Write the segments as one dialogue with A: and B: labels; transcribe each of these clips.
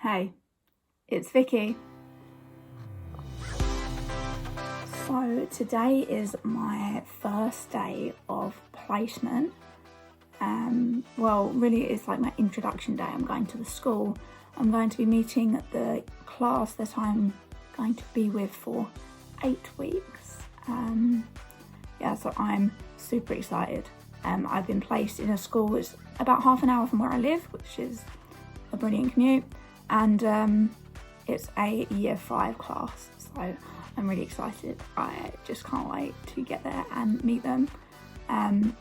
A: Hey, it's Vicky. So today is my first day of placement. Well, really it's like my introduction day. I'm going to the school. I'm going to be meeting the class that I'm going to be with for 8 weeks. So I'm super excited. I've been placed in a school. It's about half an hour from where I live, which is a brilliant commute. And it's a year 5 class, so I'm really excited. I just can't wait to get there and meet them. I'm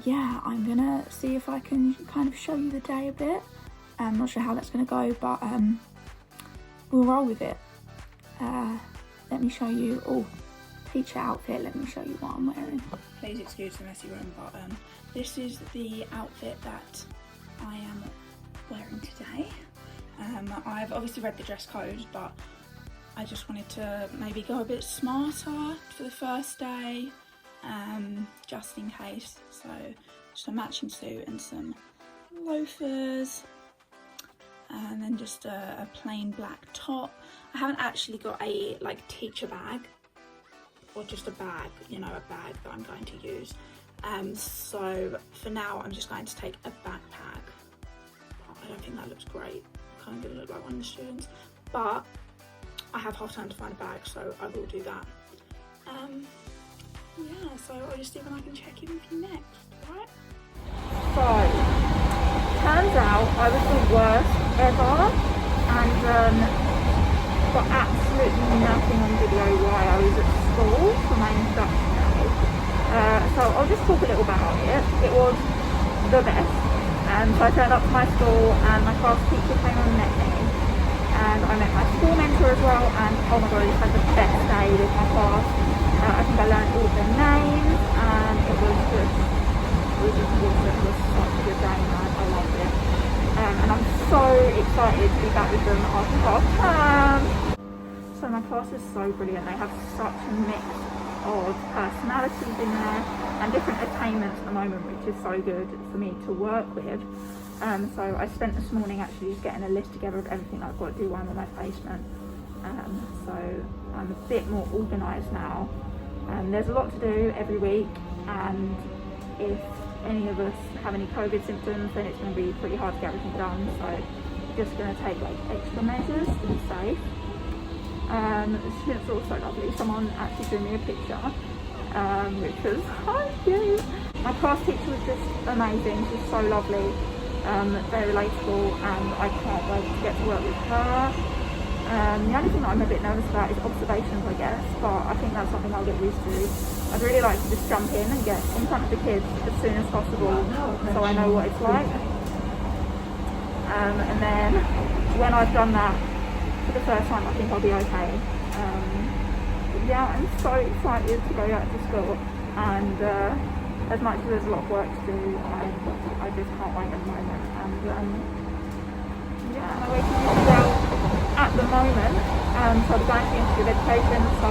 A: gonna see if I can kind of show you the day a bit. I'm not sure how that's gonna go, but we'll roll with it. Let me show you, teacher outfit, let me show you what I'm wearing. Please excuse the messy room, but this is the outfit that I am wearing today. I've obviously read the dress code, but I just wanted to maybe go a bit smarter for the first day, just in case. So just a matching suit and some loafers, and then just a plain black top. I haven't actually got a teacher bag, or just a bag, a bag that I'm going to use. So for now I'm just going to take a backpack. I don't think that looks great. I'm going to look like one of the students, but I have half time to find a bag, so I will do that. So I'll just see when I can check in with you next, right? So, turns out I was the worst ever, and got absolutely nothing on video while I was at school for my introduction day. So I'll just talk a little about it. It was the best. So I turned up to my school and my class teacher came and met me, and I met my school mentor as well, and oh my god, I just had the best day with my class. I think I learned all of their names, and it was just awesome. It was such a good day, and I loved it. And I'm so excited to be back with them after half term. So my class is so brilliant. They have such a mix of personalities in there and different attainments at the moment, which is so good for me to work with. So I spent this morning actually just getting a list together of everything I've got to do while I'm on my placement. So I'm a bit more organised now. There's a lot to do every week, and if any of us have any COVID symptoms, then it's going to be pretty hard to get everything done. So just going to take extra measures to be safe. The students are also lovely. Someone actually drew me a picture, which was so cute. My class teacher was just amazing. She's so lovely, very relatable, and I can't wait to get to work with her. The only thing that I'm a bit nervous about is observations, I guess, but I think that's something I'll get used to. I'd really like to just jump in and get in front of the kids as soon as possible, so I know what it's like. And then when I've done that for the first time, I think I'll be okay. I'm so excited to go back to school, and as much as there's a lot of work to do, I just can't wait at the moment. And my way to UCL at the moment, so I'm going to the Institute of Education, so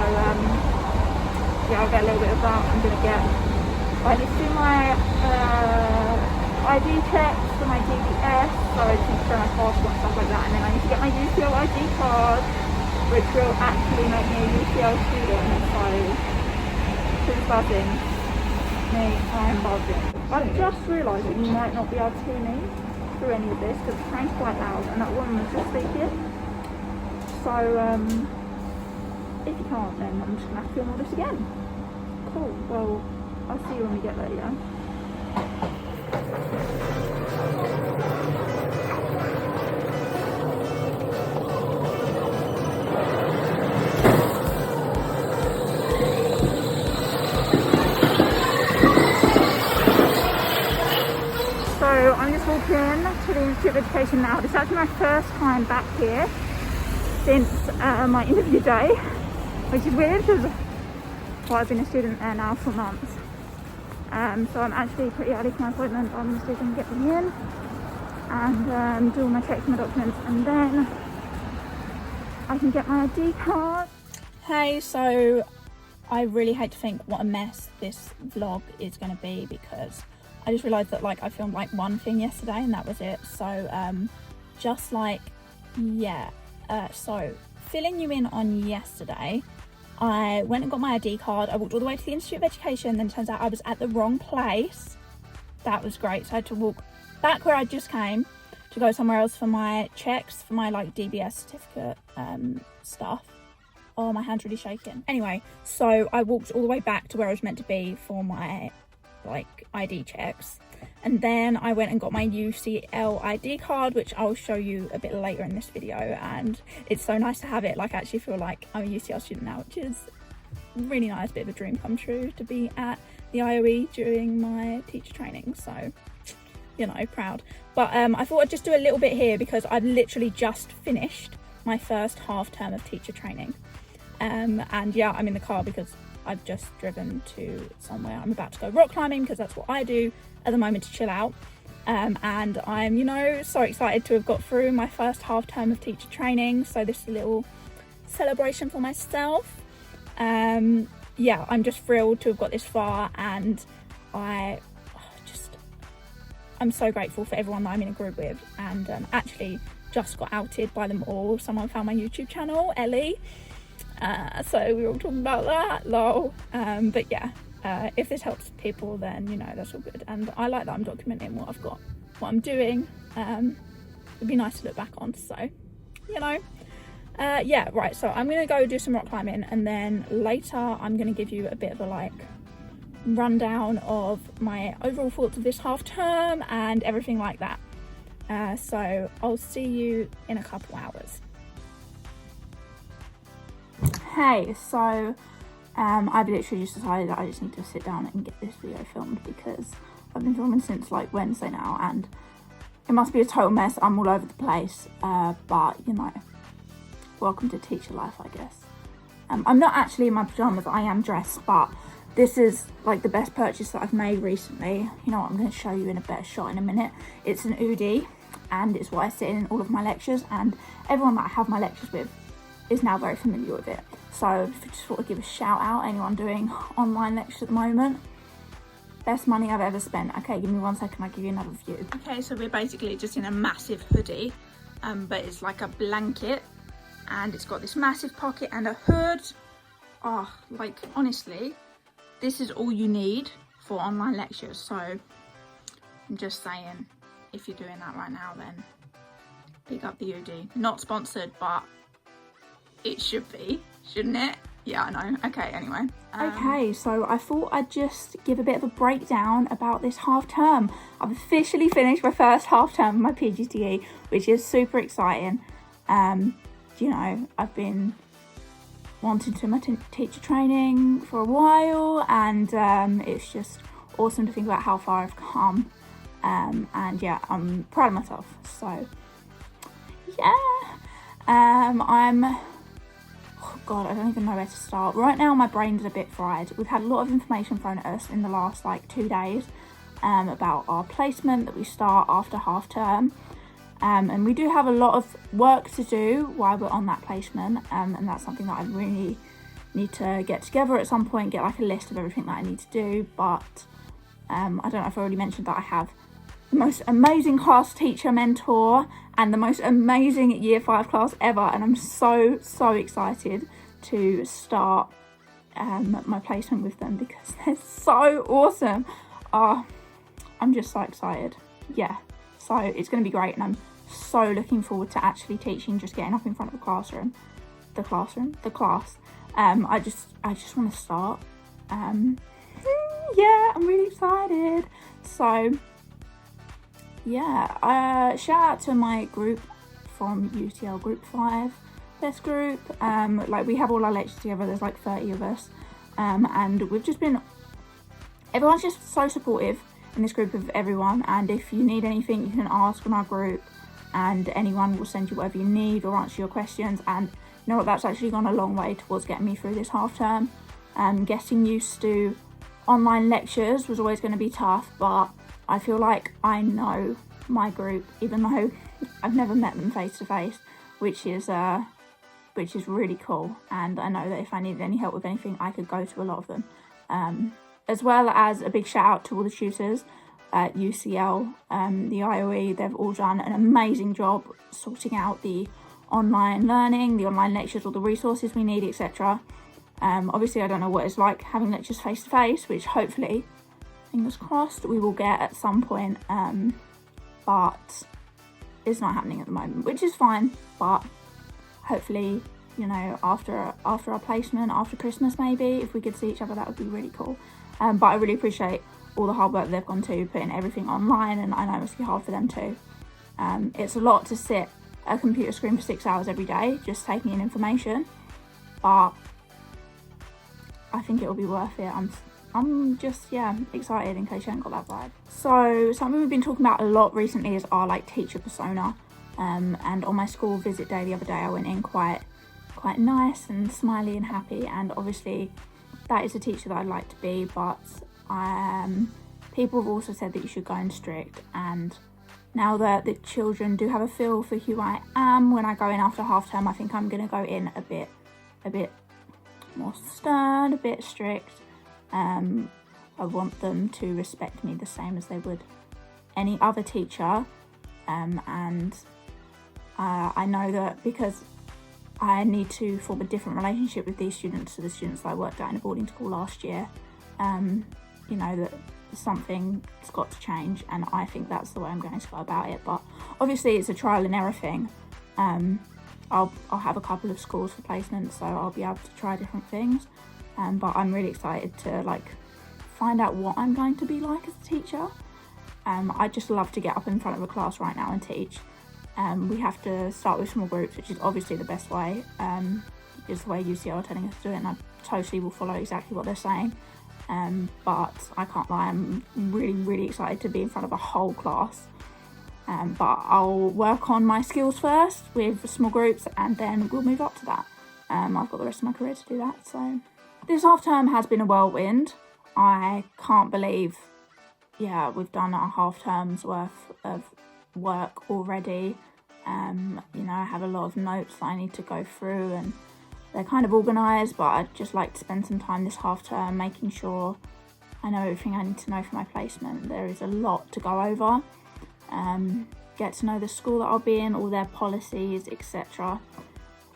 A: I'll get a little bit of that. I need to do my ID checks for my DBS, so I need to show my passport and stuff like that, and then I need to get my UCL ID card, which will actually make me a UCL student, so who's buzzing? Me, I'm buzzing. I've just realised that you might not be able to hear me through any of this, because the train's quite loud, and that woman was just speaking. So, if you can't, then I'm just going to have to film all this again. Cool, well, I'll see you when we get there, yeah? So I'm just walking to the Institute of Education now. This is actually my first time back here since my interview day, which is weird because I've been a student there now for months. So I'm actually pretty early for my appointment. I'm just going to get me in and do all my checks and my documents, and then I can get my ID card. Hey, so I really hate to think what a mess this vlog is going to be, because I just realised that I filmed one thing yesterday and that was it. So just Yeah, so filling you in on yesterday, I went and got my ID card. I walked all the way to the Institute of Education, then it turns out I was at the wrong place. That was great. So I had to walk back where I just came to go somewhere else for my checks, for my like DBS certificate stuff. Oh, my hand's really shaking. Anyway, so I walked all the way back to where I was meant to be for my like ID checks. And then I went and got my UCL ID card, which I'll show you a bit later in this video. And it's so nice to have it. Like, I actually feel like I'm a UCL student now, which is really nice. Bit of a dream come true to be at the IOE during my teacher training. So, you know, proud. But I thought I'd just do a little bit here because I've literally just finished my first half term of teacher training. And yeah, I'm in the car because I've just driven to somewhere. I'm about to go rock climbing because that's what I do at the moment to chill out. And I'm, you know, so excited to have got through my first half term of teacher training. So this is a little celebration for myself. Yeah, I'm just thrilled to have got this far, and I'm so grateful for everyone that I'm in a group with, and actually just got outed by them all. Someone found my YouTube channel, Ellie. So we were all talking about that, lol. But yeah, if this helps people, then, you know, that's all good. And I like that I'm documenting what I've got, what I'm doing. It'd be nice to look back on, so, you know. Yeah, right, so I'm gonna go do some rock climbing, and then later I'm gonna give you a bit of a like rundown of my overall thoughts of this half term and everything like that. So I'll see you in a couple hours. Hey, so I've literally just decided that I just need to sit down and get this video filmed because I've been filming since like Wednesday now, and it must be a total mess. I'm all over the place, but you know, welcome to teacher life, I guess. I'm not actually in my pajamas, I am dressed, but this is like the best purchase that I've made recently. You know what, I'm going to show you in a better shot in a minute. It's an hoodie, and it's what I sit in all of my lectures, and everyone that I have my lectures with is now very familiar with it. So I just thought I'd give a shout out, anyone doing online lectures at the moment. Best money I've ever spent. Okay, give me 1 second, I'll give you another view. Okay, so we're basically just in a massive hoodie, but it's like a blanket, and it's got this massive pocket and a hood. Oh, like honestly, this is all you need for online lectures. So I'm just saying, if you're doing that right now, then pick up the UD. Not sponsored, but it should be, shouldn't it? Yeah, I know. Okay, anyway. Okay, so I thought I'd just give a bit of a breakdown about this half term. I've officially finished my first half term of my PGCE, which is super exciting. You know, I've been wanting to do my teacher training for a while, and it's just awesome to think about how far I've come. And yeah, I'm proud of myself. So yeah, oh God, I don't even know where to start. Right now, my brain's a bit fried. We've had a lot of information thrown at us in the last like 2 days about our placement that we start after half term. And we do have a lot of work to do while we're on that placement, and that's something that I really need to get together at some point, get like a list of everything that I need to do. But I don't know if I already mentioned that I have the most amazing class teacher mentor and the most amazing year 5 class ever, and I'm so excited to start my placement with them because they're so awesome. I'm just so excited. Yeah, so it's going to be great, and I'm so looking forward to actually teaching, just getting up in front of the class. I just want to start. Yeah, I'm really excited. So yeah, shout out to my group from UCL Group 5, best group. Like, we have all our lectures together, there's like 30 of us, and everyone's just so supportive in this group of everyone, and if you need anything, you can ask on our group, and anyone will send you whatever you need or answer your questions. And you know what, that's actually gone a long way towards getting me through this half term. Getting used to online lectures was always going to be tough, but I feel like I know my group, even though I've never met them face to face, which is really cool. And I know that if I needed any help with anything, I could go to a lot of them. As well as a big shout out to all the tutors UCL, the IOE, they've all done an amazing job sorting out the online learning, the online lectures, all the resources we need, etc. Obviously I don't know what it's like having lectures face to face, which hopefully, fingers crossed, we will get at some point, but it's not happening at the moment, which is fine. But hopefully, you know, after our placement, after Christmas maybe, if we could see each other, that would be really cool. But I really appreciate all the hard work they've gone to putting everything online, and I know it must be hard for them too. It's a lot to sit at a computer screen for 6 hours every day just taking in information, but I think it will be worth it. I'm just, yeah, excited in case you haven't got that vibe. So something we've been talking about a lot recently is our like teacher persona. And on my school visit day the other day, I went in quite nice and smiley and happy, and obviously that is a teacher that I'd like to be, but people have also said that you should go in strict, and now that the children do have a feel for who I am, when I go in after half term, I think I'm going to go in a bit more stern, a bit strict. I want them to respect me the same as they would any other teacher, and I know that because I need to form a different relationship with these students to the students that I worked at in a boarding school last year, you know, that something's got to change, and I think that's the way I'm going to go about it. But obviously it's a trial and error thing. I'll have a couple of schools for placement, so I'll be able to try different things, but I'm really excited to like find out what I'm going to be like as a teacher. I just love to get up in front of a class right now and teach. We have to start with small groups, which is obviously the best way. Is the way UCL are telling us to do it, and I totally will follow exactly what they're saying. But I can't lie, I'm really excited to be in front of a whole class. But I'll work on my skills first with small groups, and then we'll move up to that. I've got the rest of my career to do that. So this half term has been a whirlwind. I can't believe, yeah, we've done our half term's worth of work already. You know, I have a lot of notes that I need to go through, and they're kind of organised, but I'd just like to spend some time this half term making sure I know everything I need to know for my placement. There is a lot to go over. Get to know the school that I'll be in, all their policies, etc.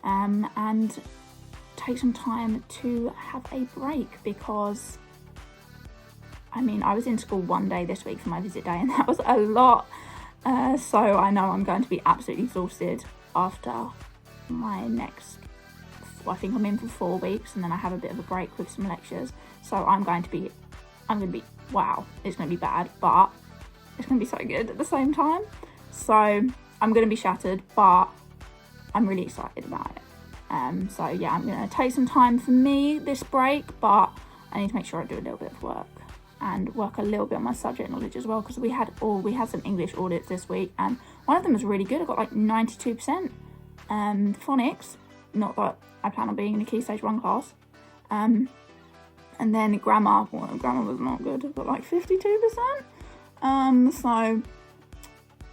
A: And take some time to have a break, because I mean, I was in school one day this week for my visit day, and that was a lot. So I know I'm going to be absolutely exhausted after my next, I think I'm in for 4 weeks, and then I have a bit of a break with some lectures. So I'm going to be, wow, it's going to be bad, but it's going to be so good at the same time. So I'm going to be shattered, but I'm really excited about it. So yeah, I'm going to take some time for me this break, but I need to make sure I do a little bit of work and work a little bit on my subject knowledge as well, because we had some English audits this week, and one of them was really good. I got like 92%. Phonics, not that I plan on being in a Key Stage 1 class. And then grammar was not good. I got like 52%. So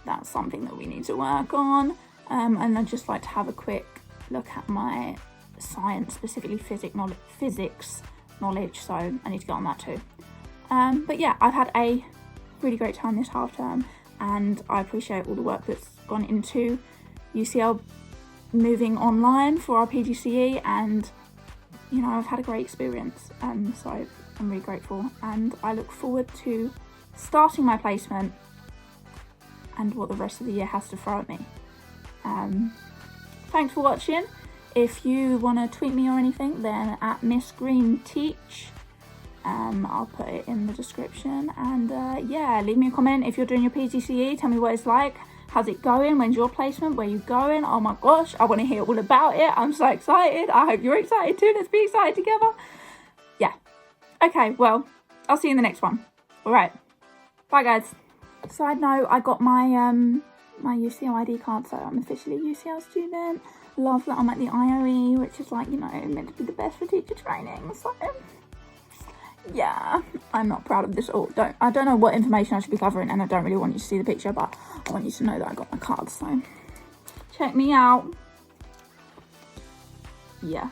A: that's something that we need to work on. And I'd just like to have a quick look at my science, specifically physics knowledge, so I need to get on that too. But yeah, I've had a really great time this half term, and I appreciate all the work that's gone into UCL moving online for our PGCE, and you know, I've had a great experience, so I'm really grateful, and I look forward to starting my placement and what the rest of the year has to throw at me. Thanks for watching. If you want to tweet me or anything, then at Miss Green Teach. I'll put it in the description, and yeah, leave me a comment if you're doing your PGCE. Tell me what it's like. How's it going? When's your placement? Where you going? Oh my gosh, I want to hear all about it. I'm so excited. I hope you're excited too. Let's be excited together. Yeah. Okay, well, I'll see you in the next one. All right. Bye, guys. Side note, I got my my UCL ID card, so I'm officially a UCL student. Love that I'm at the IOE, which is like, you know, meant to be the best for teacher training. So yeah, I'm not proud of this all. I don't know what information I should be covering, and I don't really want you to see the picture, but I want you to know that I got my card, so check me out. Yeah.